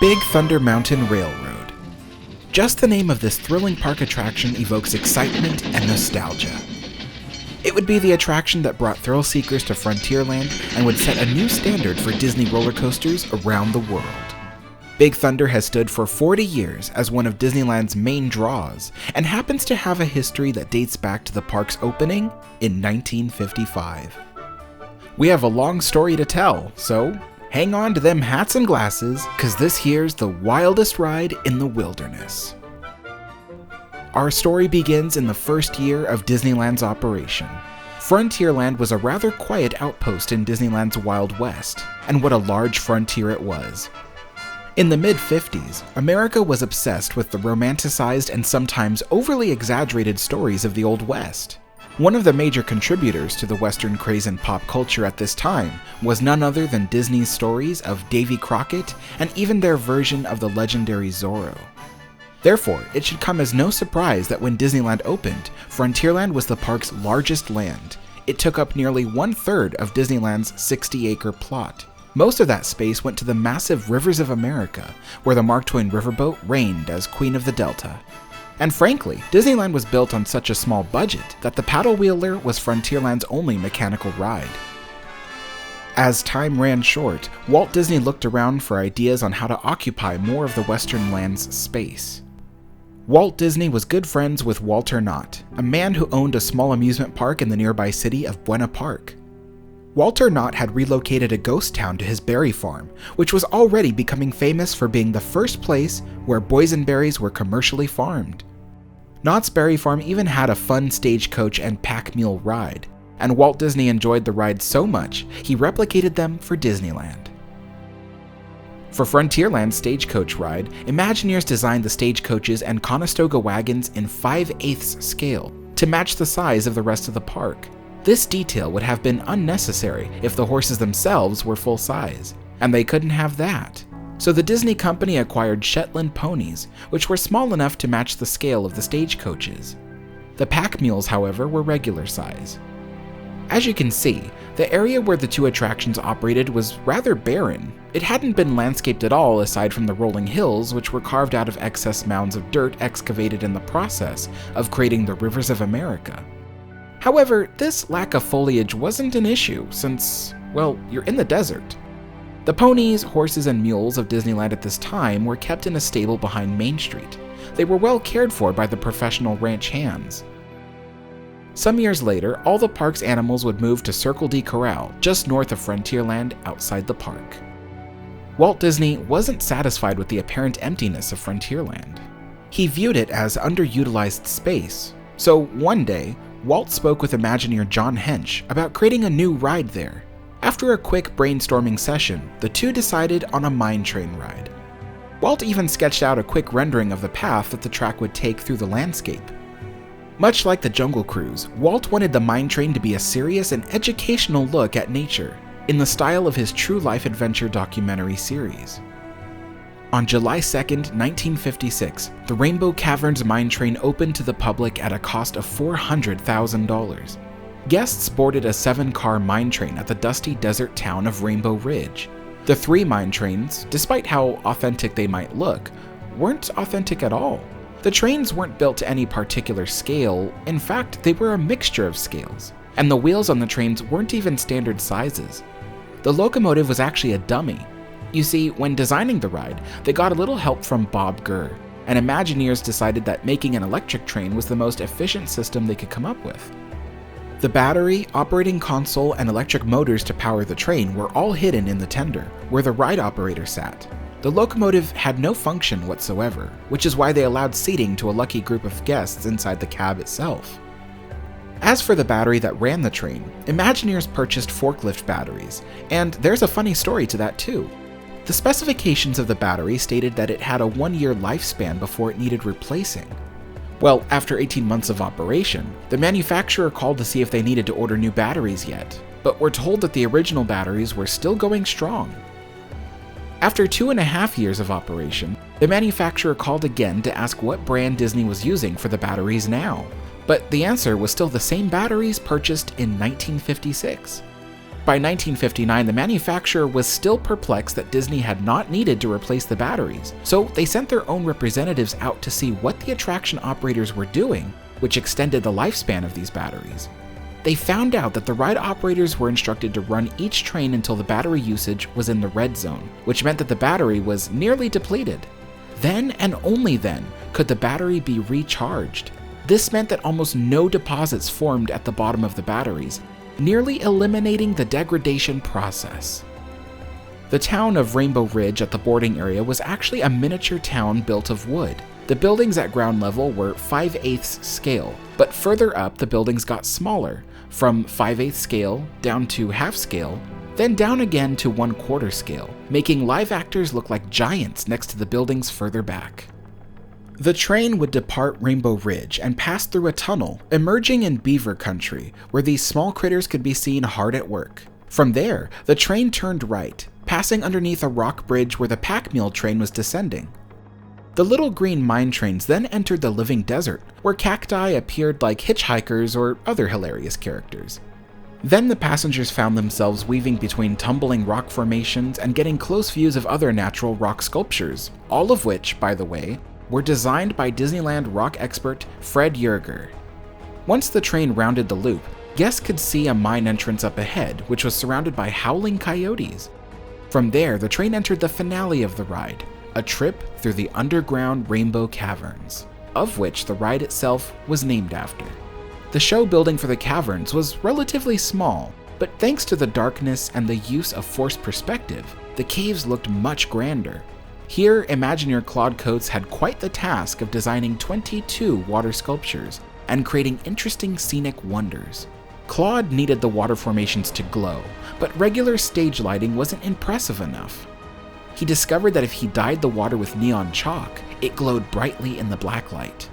Big Thunder Mountain Railroad. Just the name of this thrilling park attraction evokes excitement and nostalgia. It would be the attraction that brought thrill seekers to Frontierland and would set a new standard for Disney roller coasters around the world. Big Thunder has stood for 40 years as one of Disneyland's main draws, and happens to have a history that dates back to the park's opening in 1955. We have a long story to tell, so hang on to them hats and glasses, cause this here's the wildest ride in the wilderness. Our story begins in the first year of Disneyland's operation. Frontierland was a rather quiet outpost in Disneyland's Wild West, and what a large frontier it was. In the mid-50s, America was obsessed with the romanticized and sometimes overly exaggerated stories of the Old West. One of the major contributors to the Western craze in pop culture at this time was none other than Disney's stories of Davy Crockett and even their version of the legendary Zorro. Therefore, it should come as no surprise that when Disneyland opened, Frontierland was the park's largest land. It took up nearly 1/3 of Disneyland's 60-acre plot. Most of that space went to the massive Rivers of America, where the Mark Twain riverboat reigned as Queen of the Delta. And frankly, Disneyland was built on such a small budget that the paddle wheeler was Frontierland's only mechanical ride. As time ran short, Walt Disney looked around for ideas on how to occupy more of the Western land's space. Walt Disney was good friends with Walter Knott, a man who owned a small amusement park in the nearby city of Buena Park. Walter Knott had relocated a ghost town to his berry farm, which was already becoming famous for being the first place where boysenberries were commercially farmed. Knott's berry farm even had a fun stagecoach and pack mule ride, and Walt Disney enjoyed the rides so much, he replicated them for Disneyland. For Frontierland's stagecoach ride, Imagineers designed the stagecoaches and Conestoga wagons in 5/8 scale to match the size of the rest of the park. This detail would have been unnecessary if the horses themselves were full size, and they couldn't have that. So the Disney company acquired Shetland ponies, which were small enough to match the scale of the stagecoaches. The pack mules, however, were regular size. As you can see, the area where the two attractions operated was rather barren. It hadn't been landscaped at all aside from the rolling hills, which were carved out of excess mounds of dirt excavated in the process of creating the Rivers of America. However, this lack of foliage wasn't an issue since, well, you're in the desert. The ponies, horses, and mules of Disneyland at this time were kept in a stable behind Main Street. They were well cared for by the professional ranch hands. Some years later, all the park's animals would move to Circle D Corral, just north of Frontierland, outside the park. Walt Disney wasn't satisfied with the apparent emptiness of Frontierland. He viewed it as underutilized space, so one day, Walt spoke with Imagineer John Hench about creating a new ride there. After a quick brainstorming session, the two decided on a mine train ride. Walt even sketched out a quick rendering of the path that the track would take through the landscape. Much like the Jungle Cruise, Walt wanted the mine train to be a serious and educational look at nature, in the style of his true life adventure documentary series. On July 2nd, 1956, the Rainbow Caverns mine train opened to the public at a cost of $400,000. Guests boarded a 7-car mine train at the dusty desert town of Rainbow Ridge. The 3 mine trains, despite how authentic they might look, weren't authentic at all. The trains weren't built to any particular scale. In fact, they were a mixture of scales, and the wheels on the trains weren't even standard sizes. The locomotive was actually a dummy. You see, when designing the ride, they got a little help from Bob Gurr, and Imagineers decided that making an electric train was the most efficient system they could come up with. The battery, operating console, and electric motors to power the train were all hidden in the tender, where the ride operator sat. The locomotive had no function whatsoever, which is why they allowed seating to a lucky group of guests inside the cab itself. As for the battery that ran the train, Imagineers purchased forklift batteries, and there's a funny story to that too. The specifications of the battery stated that it had a 1-year lifespan before it needed replacing. Well, after 18 months of operation, the manufacturer called to see if they needed to order new batteries yet, but were told that the original batteries were still going strong. After 2.5 years of operation, the manufacturer called again to ask what brand Disney was using for the batteries now, but the answer was still the same batteries purchased in 1956. By 1959, the manufacturer was still perplexed that Disney had not needed to replace the batteries, so they sent their own representatives out to see what the attraction operators were doing, which extended the lifespan of these batteries. They found out that the ride operators were instructed to run each train until the battery usage was in the red zone, which meant that the battery was nearly depleted. Then and only then could the battery be recharged. This meant that almost no deposits formed at the bottom of the batteries, nearly eliminating the degradation process. The town of Rainbow Ridge at the boarding area was actually a miniature town built of wood. The buildings at ground level were 5/8 scale, but further up the buildings got smaller, from 5/8 scale down to half scale, then down again to 1/4 scale, making live actors look like giants next to the buildings further back. The train would depart Rainbow Ridge and pass through a tunnel, emerging in Beaver Country, where these small critters could be seen hard at work. From there, the train turned right, passing underneath a rock bridge where the pack mule train was descending. The little green mine trains then entered the living desert, where cacti appeared like hitchhikers or other hilarious characters. Then the passengers found themselves weaving between tumbling rock formations and getting close views of other natural rock sculptures, all of which, by the way, were designed by Disneyland rock expert Fred Yerger. Once the train rounded the loop, guests could see a mine entrance up ahead, which was surrounded by howling coyotes. From there, the train entered the finale of the ride, a trip through the underground Rainbow Caverns, of which the ride itself was named after. The show building for the caverns was relatively small, but thanks to the darkness and the use of forced perspective, the caves looked much grander. Here, Imagineer Claude Coates had quite the task of designing 22 water sculptures and creating interesting scenic wonders. Claude needed the water formations to glow, but regular stage lighting wasn't impressive enough. He discovered that if he dyed the water with neon chalk, it glowed brightly in the black light.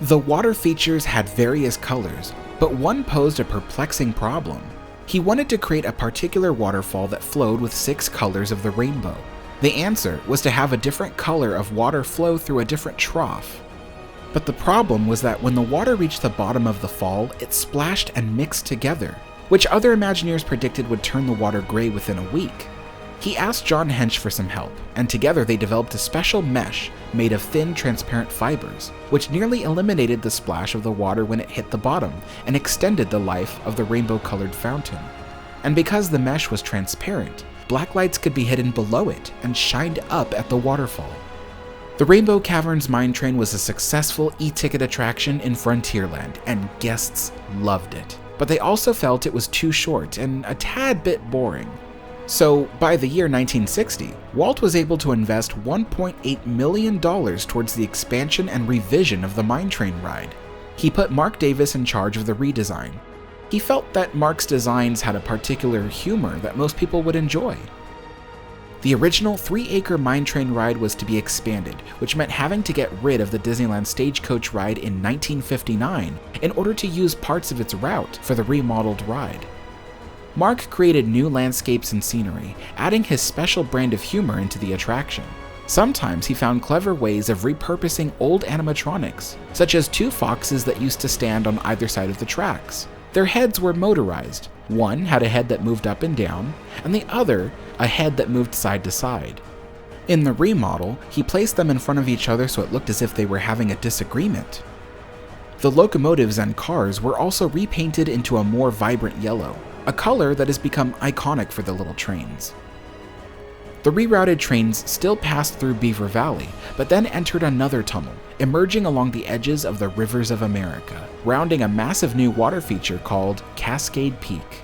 The water features had various colors, but one posed a perplexing problem. He wanted to create a particular waterfall that flowed with 6 colors of the rainbow. The answer was to have a different color of water flow through a different trough. But the problem was that when the water reached the bottom of the fall, it splashed and mixed together, which other Imagineers predicted would turn the water gray within a week. He asked John Hench for some help, and together they developed a special mesh made of thin, transparent fibers, which nearly eliminated the splash of the water when it hit the bottom and extended the life of the rainbow-colored fountain. And because the mesh was transparent, black lights could be hidden below it and shined up at the waterfall. The Rainbow Caverns mine train was a successful e-ticket attraction in Frontierland, and guests loved it. But they also felt it was too short and a tad bit boring. So, by the year 1960, Walt was able to invest $1.8 million towards the expansion and revision of the mine train ride. He put Mark Davis in charge of the redesign. He felt that Mark's designs had a particular humor that most people would enjoy. The original 3-acre mine train ride was to be expanded, which meant having to get rid of the Disneyland stagecoach ride in 1959 in order to use parts of its route for the remodeled ride. Mark created new landscapes and scenery, adding his special brand of humor into the attraction. Sometimes he found clever ways of repurposing old animatronics, such as 2 foxes that used to stand on either side of the tracks. Their heads were motorized. One had a head that moved up and down, and the other a head that moved side to side. In the remodel, he placed them in front of each other so it looked as if they were having a disagreement. The locomotives and cars were also repainted into a more vibrant yellow, a color that has become iconic for the little trains. The rerouted trains still passed through Beaver Valley, but then entered another tunnel, emerging along the edges of the Rivers of America, rounding a massive new water feature called Cascade Peak.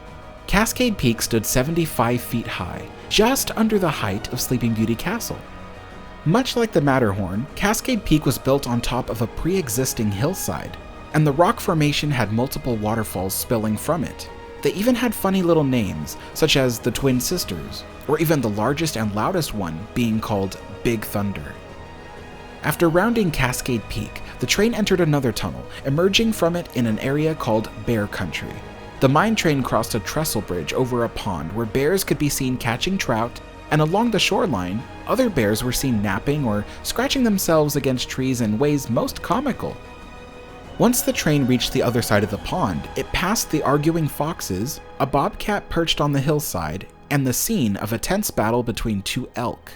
Cascade Peak stood 75 feet high, just under the height of Sleeping Beauty Castle. Much like the Matterhorn, Cascade Peak was built on top of a pre-existing hillside, and the rock formation had multiple waterfalls spilling from it. They even had funny little names, such as the Twin Sisters, or even the largest and loudest one being called Big Thunder. After rounding Cascade Peak, the train entered another tunnel, emerging from it in an area called Bear Country. The mine train crossed a trestle bridge over a pond where bears could be seen catching trout, and along the shoreline, other bears were seen napping or scratching themselves against trees in ways most comical. Once the train reached the other side of the pond, it passed the arguing foxes, a bobcat perched on the hillside, and the scene of a tense battle between two elk.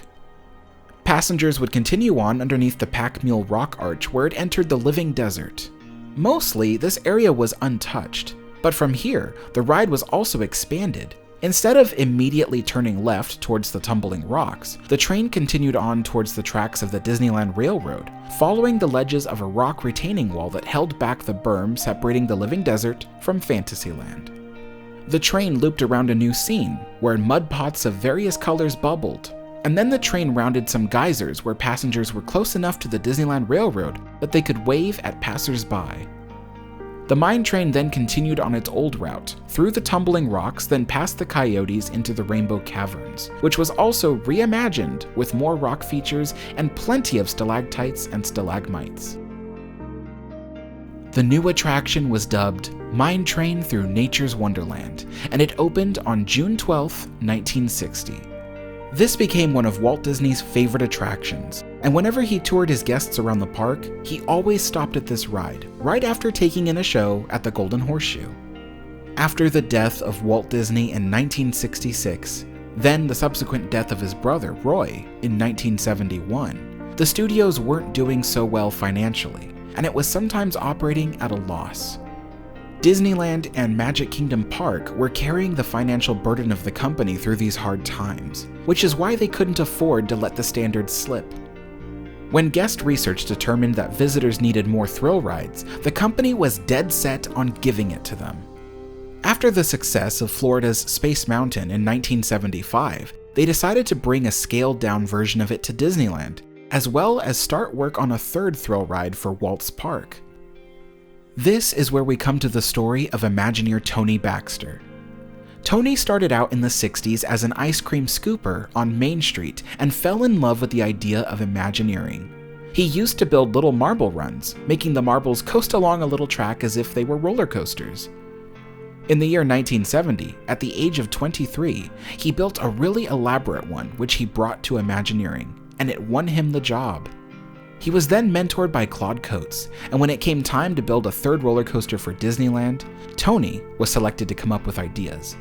Passengers would continue on underneath the pack mule rock arch where it entered the living desert. Mostly, this area was untouched, but from here, the ride was also expanded. Instead of immediately turning left towards the tumbling rocks, the train continued on towards the tracks of the Disneyland Railroad, following the ledges of a rock retaining wall that held back the berm separating the living desert from Fantasyland. The train looped around a new scene, where mud pots of various colors bubbled, and then the train rounded some geysers where passengers were close enough to the Disneyland Railroad that they could wave at passers-by. The mine train then continued on its old route, through the tumbling rocks, then past the coyotes into the Rainbow Caverns, which was also reimagined with more rock features and plenty of stalactites and stalagmites. The new attraction was dubbed Mine Train Through Nature's Wonderland, and it opened on June 12, 1960. This became one of Walt Disney's favorite attractions, and whenever he toured his guests around the park, he always stopped at this ride, right after taking in a show at the Golden Horseshoe. After the death of Walt Disney in 1966, then the subsequent death of his brother, Roy, in 1971, the studios weren't doing so well financially, and it was sometimes operating at a loss. Disneyland and Magic Kingdom Park were carrying the financial burden of the company through these hard times, which is why they couldn't afford to let the standards slip. When guest research determined that visitors needed more thrill rides, the company was dead set on giving it to them. After the success of Florida's Space Mountain in 1975, they decided to bring a scaled-down version of it to Disneyland, as well as start work on a third thrill ride for Walt's park. This is where we come to the story of Imagineer Tony Baxter. Tony started out in the 60s as an ice cream scooper on Main Street and fell in love with the idea of Imagineering. He used to build little marble runs, making the marbles coast along a little track as if they were roller coasters. In the year 1970, at the age of 23, he built a really elaborate one which he brought to Imagineering, and it won him the job. He was then mentored by Claude Coates, and when it came time to build a third roller coaster for Disneyland, Tony was selected to come up with ideas.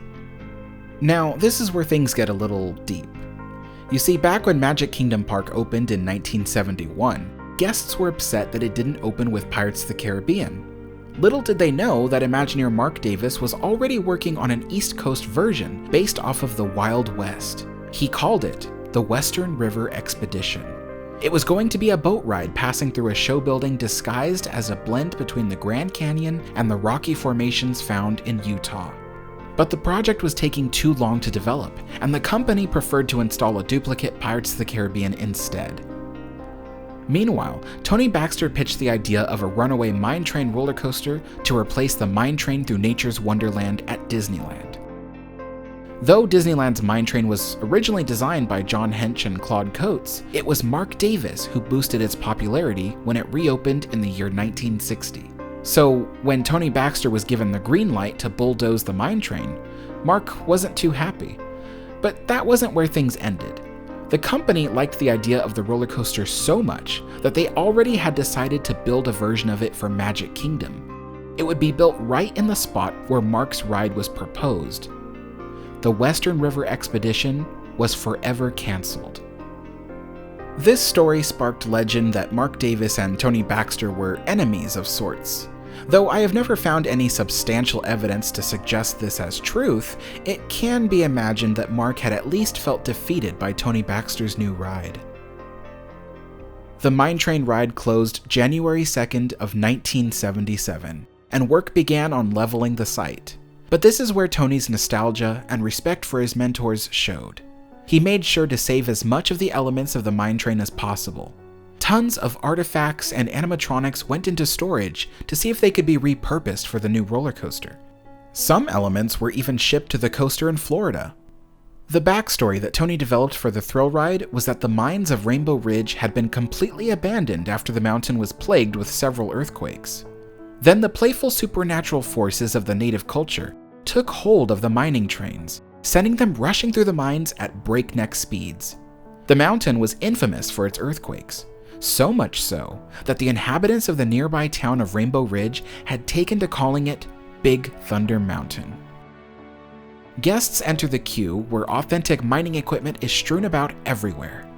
Now, this is where things get a little deep. You see, back when Magic Kingdom Park opened in 1971, guests were upset that it didn't open with Pirates of the Caribbean. Little did they know that Imagineer Mark Davis was already working on an East Coast version based off of the Wild West. He called it the Western River Expedition. It was going to be a boat ride passing through a show building disguised as a blend between the Grand Canyon and the rocky formations found in Utah. But the project was taking too long to develop, and the company preferred to install a duplicate Pirates of the Caribbean instead. Meanwhile, Tony Baxter pitched the idea of a Runaway mine train roller coaster to replace the Mine Train Through Nature's Wonderland at Disneyland. Though Disneyland's mine train was originally designed by John Hench and Claude Coates, it was Mark Davis who boosted its popularity when it reopened in the year 1960. So when Tony Baxter was given the green light to bulldoze the mine train, Mark wasn't too happy. But that wasn't where things ended. The company liked the idea of the roller coaster so much that they already had decided to build a version of it for Magic Kingdom. It would be built right in the spot where Mark's ride was proposed. The Western River Expedition was forever canceled. This story sparked legend that Mark Davis and Tony Baxter were enemies of sorts. Though I have never found any substantial evidence to suggest this as truth, it can be imagined that Mark had at least felt defeated by Tony Baxter's new ride. The mine train ride closed January 2nd of 1977, and work began on leveling the site. But this is where Tony's nostalgia and respect for his mentors showed. He made sure to save as much of the elements of the mine train as possible. Tons of artifacts and animatronics went into storage to see if they could be repurposed for the new roller coaster. Some elements were even shipped to the coaster in Florida. The backstory that Tony developed for the thrill ride was that the mines of Rainbow Ridge had been completely abandoned after the mountain was plagued with several earthquakes. Then the playful supernatural forces of the native culture took hold of the mining trains, sending them rushing through the mines at breakneck speeds. The mountain was infamous for its earthquakes, So much so that the inhabitants of the nearby town of Rainbow Ridge had taken to calling it Big Thunder Mountain. Guests enter the queue where authentic mining equipment is strewn about everywhere.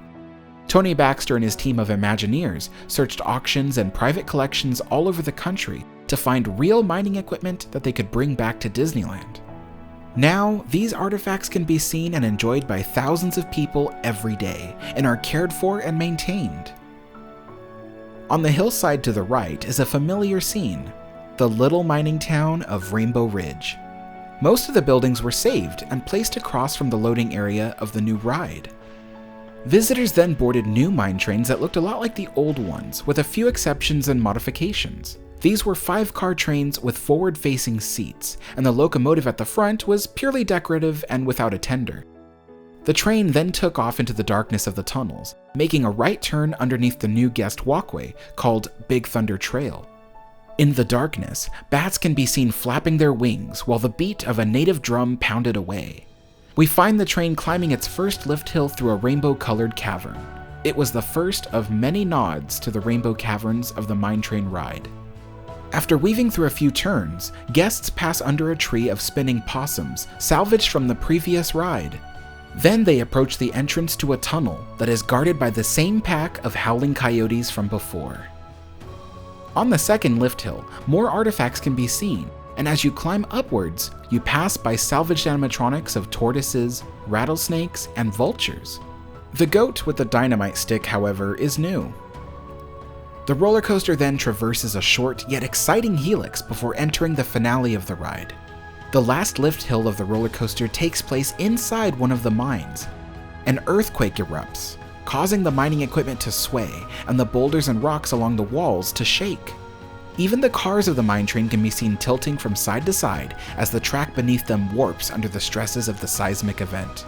Tony Baxter and his team of Imagineers searched auctions and private collections all over the country to find real mining equipment that they could bring back to Disneyland. Now, these artifacts can be seen and enjoyed by thousands of people every day and are cared for and maintained. On the hillside to the right is a familiar scene, the little mining town of Rainbow Ridge. Most of the buildings were saved and placed across from the loading area of the new ride. Visitors then boarded new mine trains that looked a lot like the old ones, with a few exceptions and modifications. These were 5-car trains with forward-facing seats, and the locomotive at the front was purely decorative and without a tender. The train then took off into the darkness of the tunnels, making a right turn underneath the new guest walkway called Big Thunder Trail. In the darkness, bats can be seen flapping their wings while the beat of a native drum pounded away. We find the train climbing its first lift hill through a rainbow-colored cavern. It was the first of many nods to the Rainbow Caverns of the mine train ride. After weaving through a few turns, guests pass under a tree of spinning possums salvaged from the previous ride. Then they approach the entrance to a tunnel that is guarded by the same pack of howling coyotes from before. On the second lift hill, more artifacts can be seen, and as you climb upwards, you pass by salvaged animatronics of tortoises, rattlesnakes, and vultures. The goat with the dynamite stick, however, is new. The roller coaster then traverses a short yet exciting helix before entering the finale of the ride. The last lift hill of the roller coaster takes place inside one of the mines. An earthquake erupts, causing the mining equipment to sway and the boulders and rocks along the walls to shake. Even the cars of the mine train can be seen tilting from side to side as the track beneath them warps under the stresses of the seismic event.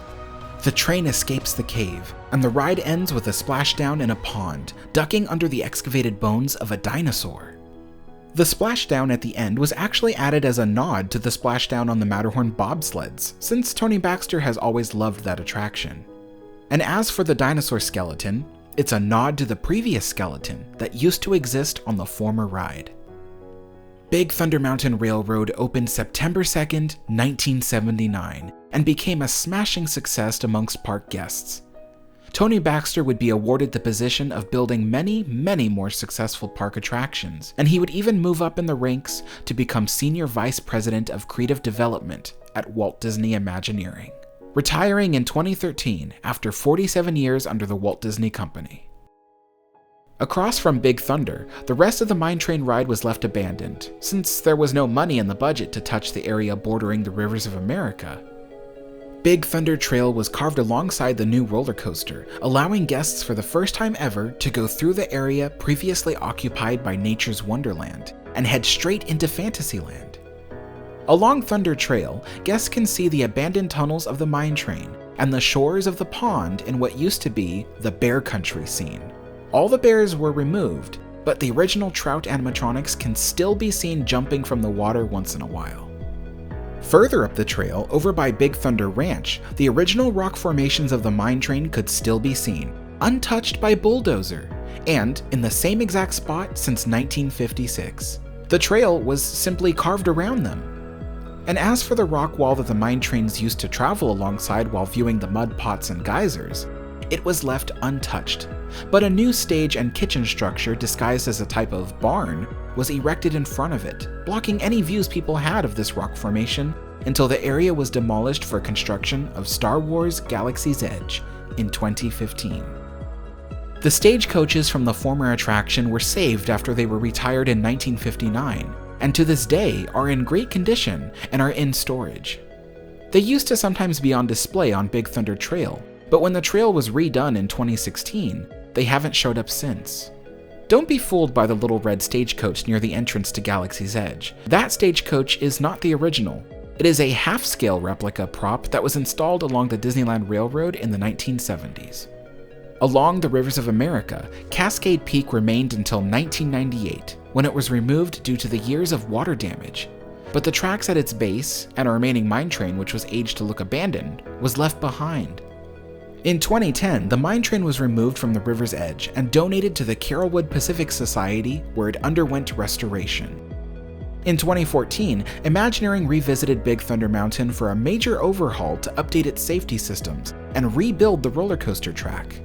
The train escapes the cave, and the ride ends with a splashdown in a pond, ducking under the excavated bones of a dinosaur. The splashdown at the end was actually added as a nod to the splashdown on the Matterhorn bobsleds, since Tony Baxter has always loved that attraction. And as for the dinosaur skeleton, it's a nod to the previous skeleton that used to exist on the former ride. Big Thunder Mountain Railroad opened September 2nd, 1979, and became a smashing success amongst park guests. Tony Baxter would be awarded the position of building many, many more successful park attractions, and he would even move up in the ranks to become Senior Vice President of Creative Development at Walt Disney Imagineering, retiring in 2013 after 47 years under the Walt Disney Company. Across from Big Thunder, the rest of the mine train ride was left abandoned, since there was no money in the budget to touch the area bordering the rivers of America. Big Thunder Trail was carved alongside the new roller coaster, allowing guests for the first time ever to go through the area previously occupied by nature's Wonderland and head straight into Fantasyland. Along Thunder Trail, guests can see the abandoned tunnels of the mine train and the shores of the pond in what used to be the Bear Country scene. All the bears were removed, but the original trout animatronics can still be seen jumping from the water once in a while. Further up the trail, over by Big Thunder Ranch, the original rock formations of the mine train could still be seen, untouched by bulldozer, and in the same exact spot since 1956. The trail was simply carved around them. And as for the rock wall that the mine trains used to travel alongside while viewing the mud pots and geysers, it was left untouched, but a new stage and kitchen structure disguised as a type of barn was erected in front of it, blocking any views people had of this rock formation until the area was demolished for construction of Star Wars Galaxy's Edge in 2015. The stagecoaches from the former attraction were saved after they were retired in 1959, and to this day are in great condition and are in storage. They used to sometimes be on display on Big Thunder Trail, but when the trail was redone in 2016, they haven't showed up since. Don't be fooled by the little red stagecoach near the entrance to Galaxy's Edge. That stagecoach is not the original. It is a half-scale replica prop that was installed along the Disneyland Railroad in the 1970s. Along the rivers of America, Cascade Peak remained until 1998, when it was removed due to the years of water damage. But the tracks at its base, and a remaining mine train which was aged to look abandoned, was left behind. In 2010, the mine train was removed from the river's edge and donated to the Carrollwood Pacific Society, where it underwent restoration. In 2014, Imagineering revisited Big Thunder Mountain for a major overhaul to update its safety systems and rebuild the roller coaster track.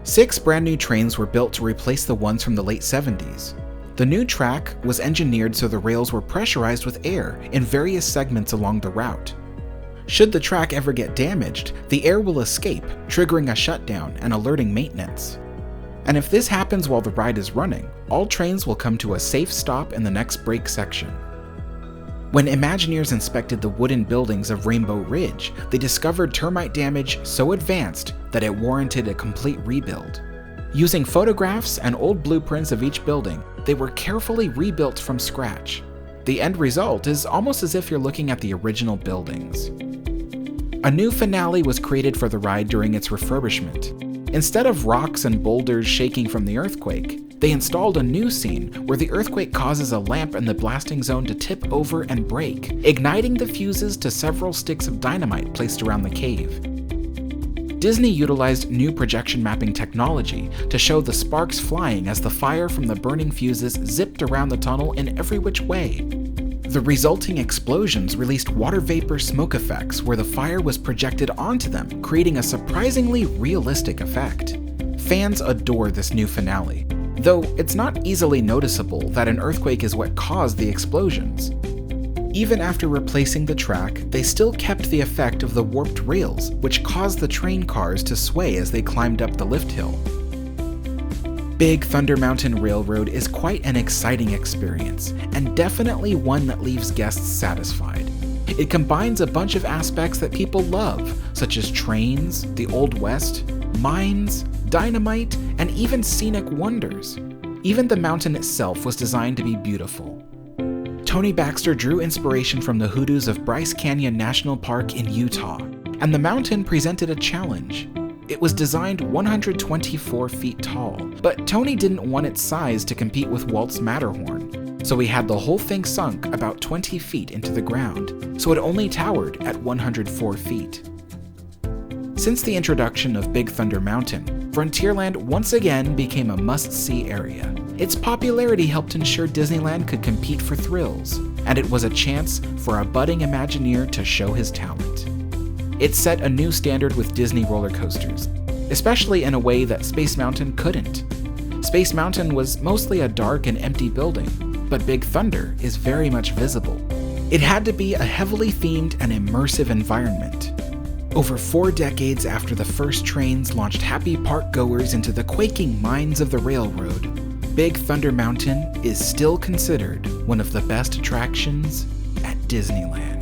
6 brand new trains were built to replace the ones from the late 70s. The new track was engineered so the rails were pressurized with air in various segments along the route. Should the track ever get damaged, the air will escape, triggering a shutdown and alerting maintenance. And if this happens while the ride is running, all trains will come to a safe stop in the next break section. When Imagineers inspected the wooden buildings of Rainbow Ridge, they discovered termite damage so advanced that it warranted a complete rebuild. Using photographs and old blueprints of each building, they were carefully rebuilt from scratch. The end result is almost as if you're looking at the original buildings. A new finale was created for the ride during its refurbishment. Instead of rocks and boulders shaking from the earthquake, they installed a new scene where the earthquake causes a lamp in the blasting zone to tip over and break, igniting the fuses to several sticks of dynamite placed around the cave. Disney utilized new projection mapping technology to show the sparks flying as the fire from the burning fuses zipped around the tunnel in every which way. The resulting explosions released water vapor smoke effects where the fire was projected onto them, creating a surprisingly realistic effect. Fans adore this new finale, though it's not easily noticeable that an earthquake is what caused the explosions. Even after replacing the track, they still kept the effect of the warped rails, which caused the train cars to sway as they climbed up the lift hill. Big Thunder Mountain Railroad is quite an exciting experience, and definitely one that leaves guests satisfied. It combines a bunch of aspects that people love, such as trains, the Old West, mines, dynamite, and even scenic wonders. Even the mountain itself was designed to be beautiful. Tony Baxter drew inspiration from the hoodoos of Bryce Canyon National Park in Utah, and the mountain presented a challenge. It was designed 124 feet tall, but Tony didn't want its size to compete with Walt's Matterhorn, so he had the whole thing sunk about 20 feet into the ground, so it only towered at 104 feet. Since the introduction of Big Thunder Mountain, Frontierland once again became a must-see area. Its popularity helped ensure Disneyland could compete for thrills, and it was a chance for a budding Imagineer to show his talent. It set a new standard with Disney roller coasters, especially in a way that Space Mountain couldn't. Space Mountain was mostly a dark and empty building, but Big Thunder is very much visible. It had to be a heavily themed and immersive environment. Over 4 decades after the first trains launched happy park goers into the quaking mines of the railroad, Big Thunder Mountain is still considered one of the best attractions at Disneyland.